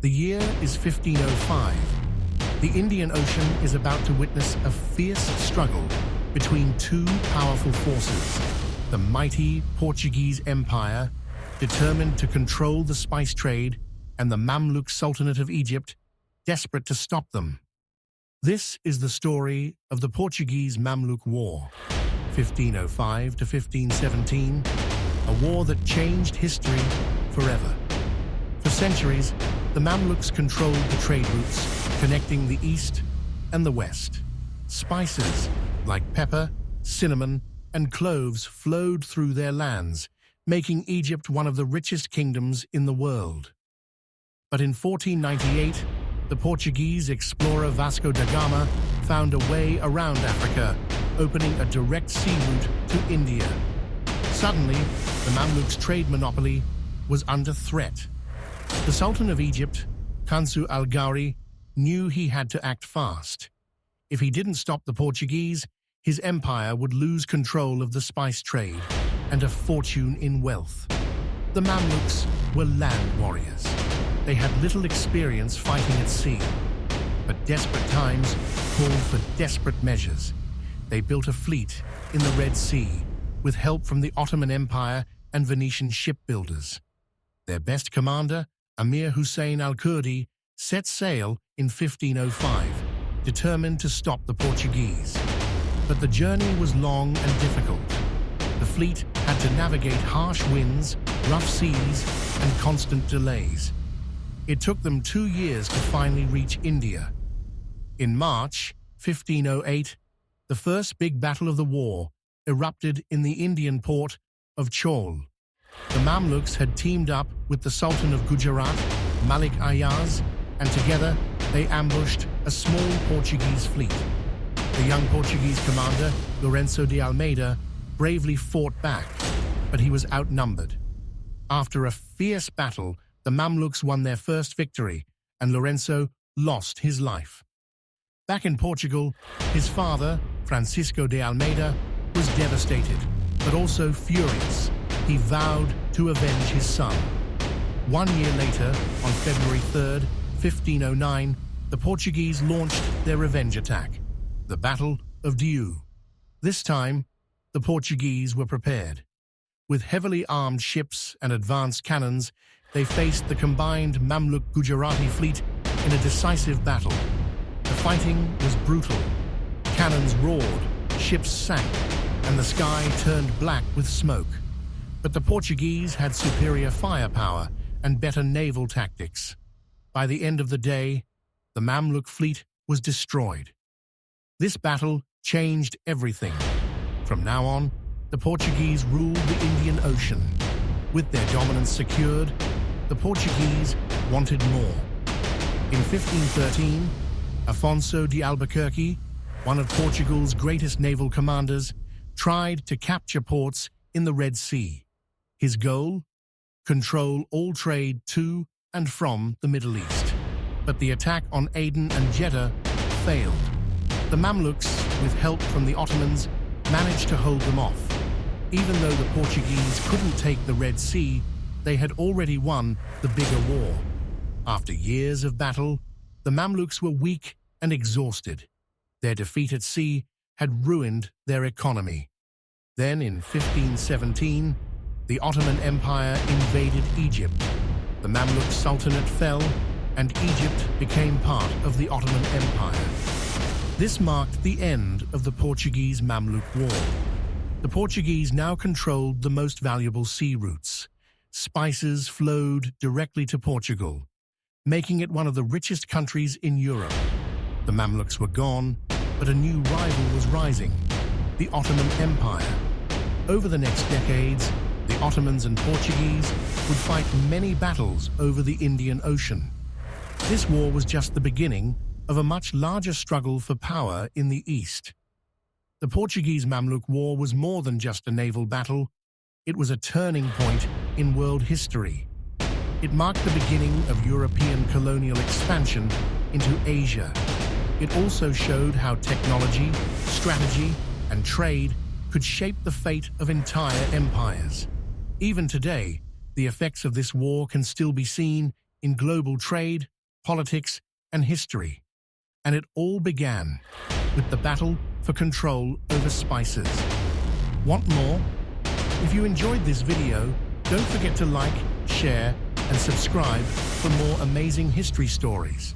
The year is 1505. The Indian Ocean is about to witness a fierce struggle between two powerful forces: the mighty Portuguese Empire, determined to control the spice trade, and the Mamluk Sultanate of Egypt, desperate to stop them. This is the story of the Portuguese-Mamluk War, 1505 to 1517, a war that changed history forever. For centuries, the Mamluks controlled the trade routes connecting the east and the west. Spices like pepper, cinnamon, and cloves flowed through their lands, making Egypt one of the richest kingdoms in the world. But in 1498, the Portuguese explorer Vasco da Gama found a way around Africa, opening a direct sea route to India. Suddenly, the Mamluks' trade monopoly was under threat. The Sultan of Egypt, Kansu al-Ghauri, knew he had to act fast. If he didn't stop the Portuguese, his empire would lose control of the spice trade and a fortune in wealth. The Mamluks were land warriors. They had little experience fighting at sea, but desperate times called for desperate measures. They built a fleet in the Red Sea with help from the Ottoman Empire and Venetian shipbuilders. Their best commander, Amir Hussein al-Kurdi, set sail in 1505, determined to stop the Portuguese. But the journey was long and difficult. The fleet had to navigate harsh winds, rough seas, and constant delays. It took them 2 years to finally reach India. In March 1508, the first big battle of the war erupted in the Indian port of Chaul. The Mamluks had teamed up with the Sultan of Gujarat, Malik Ayaz, and together they ambushed a small Portuguese fleet. The young Portuguese commander, Lourenço de Almeida, bravely fought back, but he was outnumbered. After a fierce battle, the Mamluks won their first victory, and Lourenço lost his life. Back in Portugal, his father, Francisco de Almeida, was devastated, but also furious. He vowed to avenge his son. 1 year later, on February 3rd, 1509, the Portuguese launched their revenge attack, the Battle of Diu. This time, the Portuguese were prepared. With heavily armed ships and advanced cannons, they faced the combined Mamluk Gujarati fleet in a decisive battle. The fighting was brutal. Cannons roared, ships sank, and the sky turned black with smoke. But the Portuguese had superior firepower and better naval tactics. By the end of the day, the Mamluk fleet was destroyed. This battle changed everything. From now on, the Portuguese ruled the Indian Ocean. With their dominance secured, the Portuguese wanted more. In 1513, Afonso de Albuquerque, one of Portugal's greatest naval commanders, tried to capture ports in the Red Sea. His goal? Control all trade to and from the Middle East. But the attack on Aden and Jeddah failed. The Mamluks, with help from the Ottomans, managed to hold them off. Even though the Portuguese couldn't take the Red Sea, they had already won the bigger war. After years of battle, the Mamluks were weak and exhausted. Their defeat at sea had ruined their economy. Then, in 1517, the Ottoman Empire invaded Egypt. The Mamluk Sultanate fell, and Egypt became part of the Ottoman Empire. This marked the end of the Portuguese-Mamluk War. The Portuguese now controlled the most valuable sea routes. Spices flowed directly to Portugal, making it one of the richest countries in Europe. The Mamluks were gone, but a new rival was rising: the Ottoman Empire. Over the next decades, the Ottomans and Portuguese would fight many battles over the Indian Ocean. This war was just the beginning of a much larger struggle for power in the East. The Portuguese-Mamluk War was more than just a naval battle. It was a turning point in world history. It marked the beginning of European colonial expansion into Asia. It also showed how technology, strategy, and trade could shape the fate of entire empires. Even today, the effects of this war can still be seen in global trade politics, and history. And it all began with the battle for control over spices. Want more? If you enjoyed this video, don't forget to like, share, and subscribe for more amazing history stories.